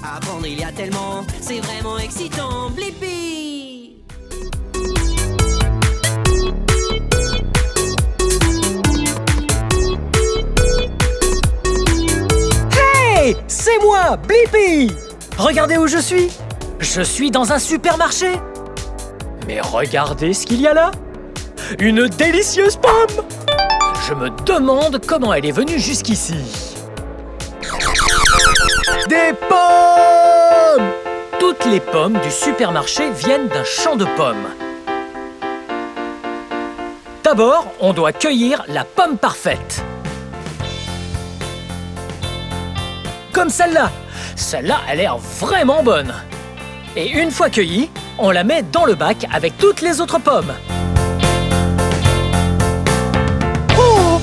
Apprendre, il y a tellement, c'est vraiment excitant. Blippi! Hey! C'est moi, Blippi! Regardez où je suis! Je suis dans un supermarché! Mais regardez ce qu'il y a là! Une délicieuse pomme! Je me demande comment elle est venue jusqu'ici. Des pommes! Toutes les pommes du supermarché viennent d'un champ de pommes. D'abord, on doit cueillir la pomme parfaite. Comme celle-là. Celle-là a l'air vraiment bonne. Et une fois cueillie, on la met dans le bac avec toutes les autres pommes. Oh!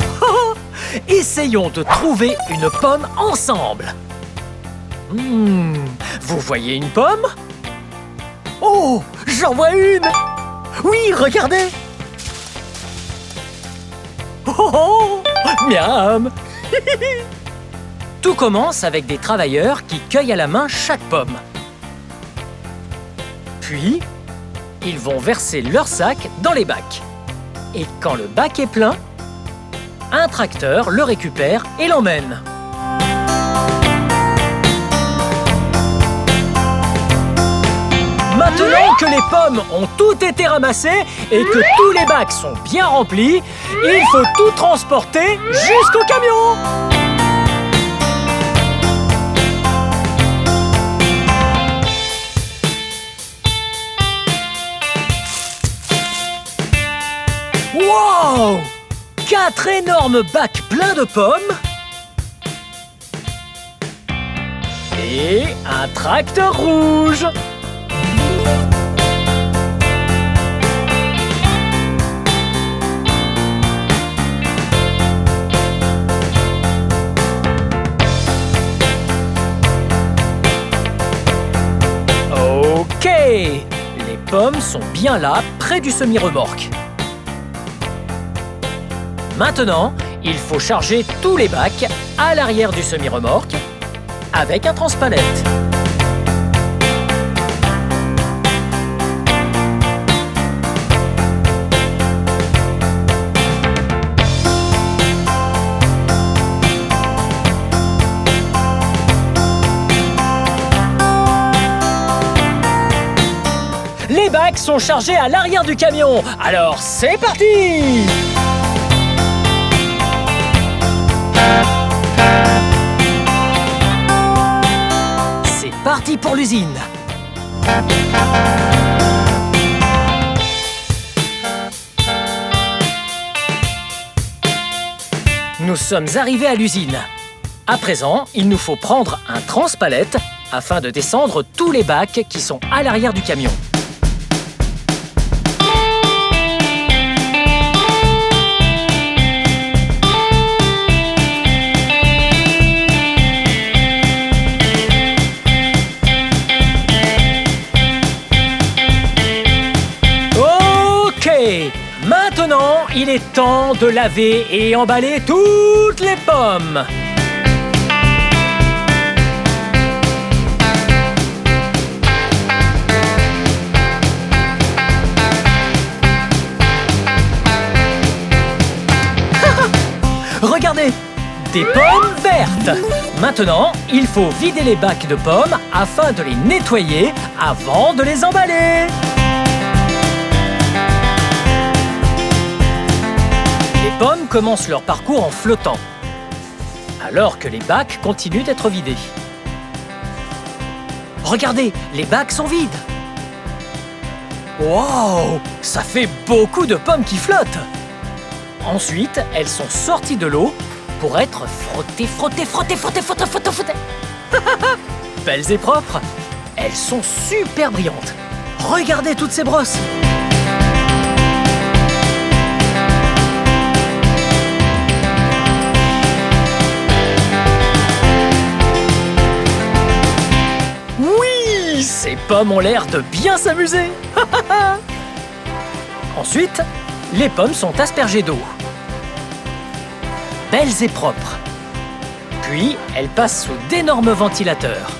Essayons de trouver une pomme ensemble. Vous voyez une pomme? Oh! J'en vois une! Oui, regardez! Oh! Oh! Miam! Tout commence avec des travailleurs qui cueillent à la main chaque pomme. Puis, ils vont verser leur sac dans les bacs. Et quand le bac est plein, un tracteur le récupère et l'emmène. Maintenant que les pommes ont toutes été ramassées et que tous les bacs sont bien remplis, il faut tout transporter jusqu'au camion. Wow! 4 énormes bacs pleins de pommes et un tracteur rouge. Ok, les pommes sont bien là, près du semi-remorque. Maintenant, il faut charger tous les bacs à l'arrière du semi-remorque avec un transpalette. Les bacs sont chargés à l'arrière du camion. Alors, c'est parti! C'est parti pour l'usine. Nous sommes arrivés à l'usine. À présent, il nous faut prendre un transpalette afin de descendre tous les bacs qui sont à l'arrière du camion. Maintenant, il est temps de laver et emballer toutes les pommes. Regardez, des pommes vertes. Maintenant, il faut vider les bacs de pommes afin de les nettoyer avant de les emballer. Les pommes commencent leur parcours en flottant, alors que les bacs continuent d'être vidés. Regardez, les bacs sont vides. Wow, ça fait beaucoup de pommes qui flottent. Ensuite, elles sont sorties de l'eau pour être frottées. Belles et propres. Elles sont super brillantes. Regardez toutes ces brosses. Oui, ces pommes ont l'air de bien s'amuser. Ensuite, les pommes sont aspergées d'eau. Belles et propres. Puis, elles passent sous d'énormes ventilateurs.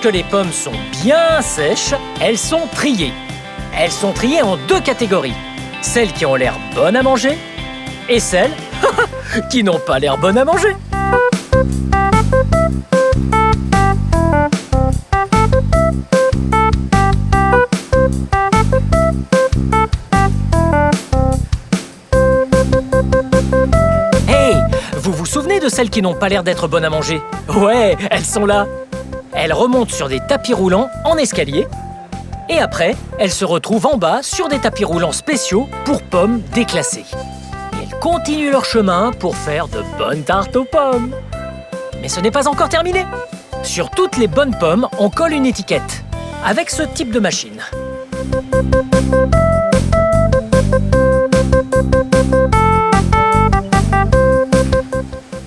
Lorsque les pommes sont bien sèches, elles sont triées. Elles sont triées en 2 catégories. Celles qui ont l'air bonnes à manger et celles qui n'ont pas l'air bonnes à manger. Hey, vous vous souvenez de celles qui n'ont pas l'air d'être bonnes à manger? Ouais, elles sont là. Elles remontent sur des tapis roulants en escalier. Et après, elles se retrouvent en bas sur des tapis roulants spéciaux pour pommes déclassées. Et elles continuent leur chemin pour faire de bonnes tartes aux pommes. Mais ce n'est pas encore terminé. Sur toutes les bonnes pommes, on colle une étiquette avec ce type de machine.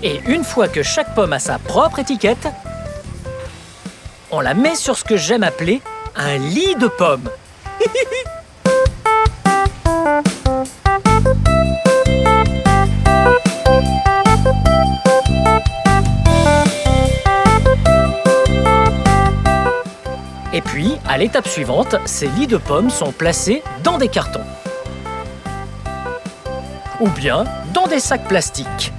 Et une fois que chaque pomme a sa propre étiquette, on la met sur ce que j'aime appeler un lit de pommes. Et puis, à l'étape suivante, ces lits de pommes sont placés dans des cartons. Ou bien dans des sacs plastiques.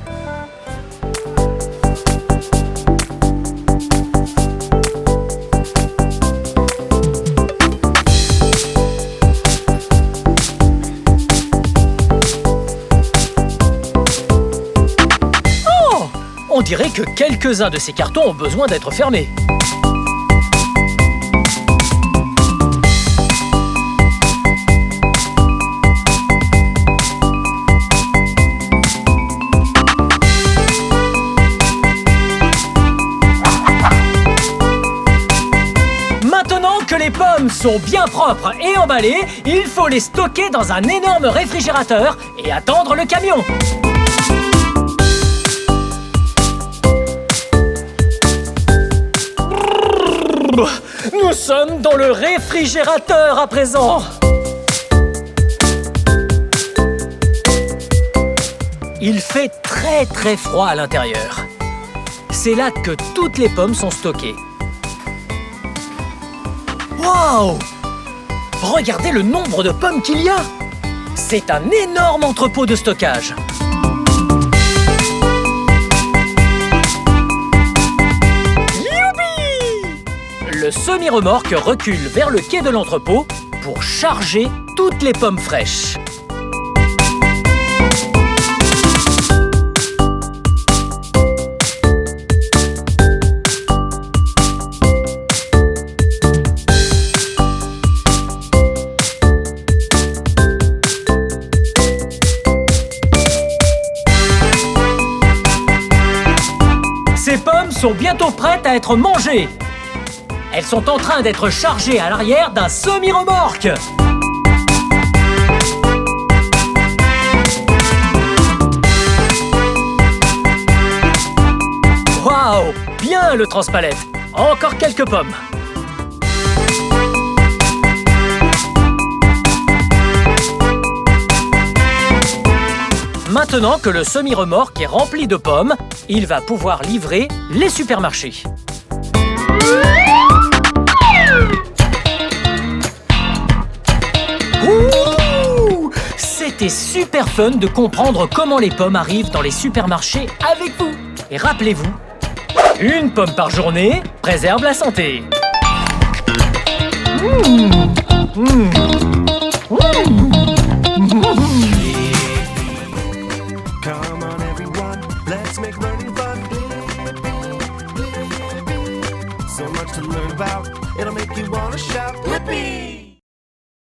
On dirait que quelques-uns de ces cartons ont besoin d'être fermés. Maintenant que les pommes sont bien propres et emballées, il faut les stocker dans un énorme réfrigérateur et attendre le camion. Nous sommes dans le réfrigérateur à présent. Il fait très froid à l'intérieur. C'est là que toutes les pommes sont stockées. Waouh! Regardez le nombre de pommes qu'il y a! C'est un énorme entrepôt de stockage. Le semi-remorque recule vers le quai de l'entrepôt pour charger toutes les pommes fraîches. Ces pommes sont bientôt prêtes à être mangées. Elles sont en train d'être chargées à l'arrière d'un semi-remorque. Waouh! Bien le transpalette. Encore quelques pommes. Maintenant que le semi-remorque est rempli de pommes, il va pouvoir livrer les supermarchés. Ouh! C'était super fun de comprendre comment les pommes arrivent dans les supermarchés avec vous. Et rappelez-vous, une pomme par journée préserve la santé. Come on everyone, let's make learning fun. So much to learn about, it'll make you wanna shout, Blippi!